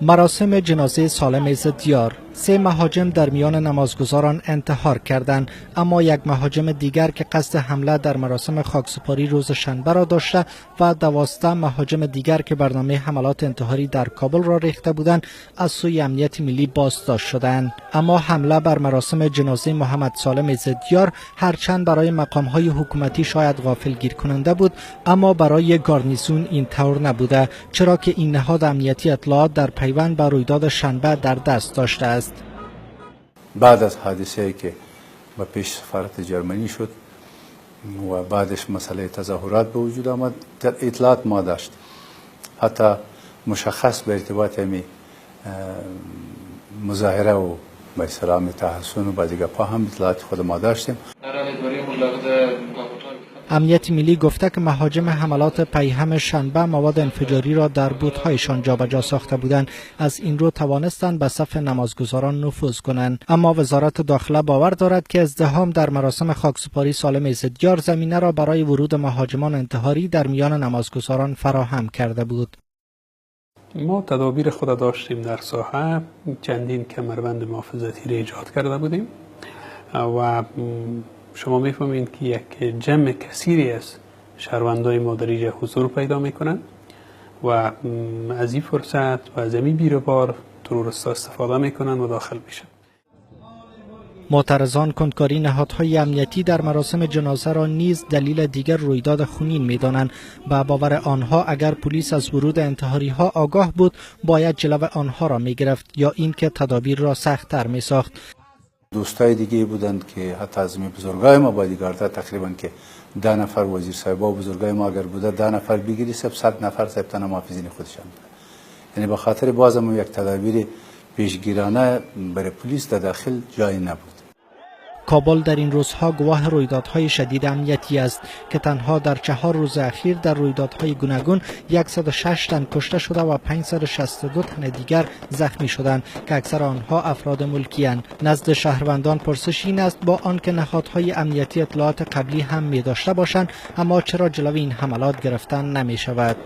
مراسم جنازه سالم زدیار. 3 مهاجم در میان نمازگزاران انتحار کردند، اما یک مهاجم دیگر که قصد حمله در مراسم خاکسپاری روز شنبه را داشته و 12 مهاجم دیگر که برنامه حملات انتحاری در کابل را ریخته بودند از سوی امنیت ملی بازداشت شدند. اما حمله بر مراسم جنازه محمد سالم زدیار هرچند برای مقام‌های حکومتی شاید غافلگیر کننده بود، اما برای گارنیزون این طور نبوده، چرا که این نهاد امنیتی اطلاعات در پیوند به رویداد شنبه در دست داشته است. بعد از حادثه‌ای که به پیش سفارت جرمنی شد و بعدش مسئله تظاهرات به وجود آمد، در اطلاعات ما داشت، حتی مشخص به ارتباط همی مظاهره و به اصطلاح تحسن و بعضی گپ‌ها هم اطلاعات خود ما داشتیم. امنیت ملی گفته که مهاجم حملات پیهم شنبه مواد انفجاری را در بوت‌هایشان جابجا ساخته بودند، از این رو توانستند به صف نمازگزاران نفوذ کنند. اما وزارت داخله باور دارد که ازدحام در مراسم خاکسپاری سالم زدیار زمینه را برای ورود مهاجمان انتحاری در میان نمازگزاران فراهم کرده بود. ما تدابیر خود داشتیم در ساحه، چندین کمربند محافظتی را ایجاد کرده بودیم و شما میفهمید که یک جمع کثیری از شهروندای ما در اینجا حضور پیدا میکنند و از این فرصت و از این بیروبار تروریست‌ها استفاده میکنند و داخل میشن. معترضان کنکاری نهادهای امنیتی در مراسم جنازه را نیز دلیل دیگر رویداد خونین می‌دانند. به باور آنها اگر پلیس از ورود انتحاری‌ها آگاه بود باید جلو آنها را می‌گرفت یا اینکه تدابیر را سخت‌تر می‌ساخت. دوستای دیگه بودند که حتی از بزرگای ما بادیگارد تقریبا که 10 نفر وزیر صاحبا و بزرگای ما اگر بوده 10 نفر بگیری 100 نفر صاحب تن محافظین خودشان بود. یعنی به خاطر بازم یک تدابیر پیشگیرانه برای پلیس در داخل جایی نبود. کابل در این روزها گواه رویدادهای شدید امنیتی است که تنها در 4 روز اخیر در رویدادهای گوناگون 106 تن کشته شده و 562 تن دیگر زخمی شدند که اکثر آنها افراد ملکی اند. نزد شهروندان پرسش این است با آنکه نهادهای امنیتی اطلاعات قبلی هم می داشته باشند، اما چرا جلوی این حملات گرفتن نمی شود؟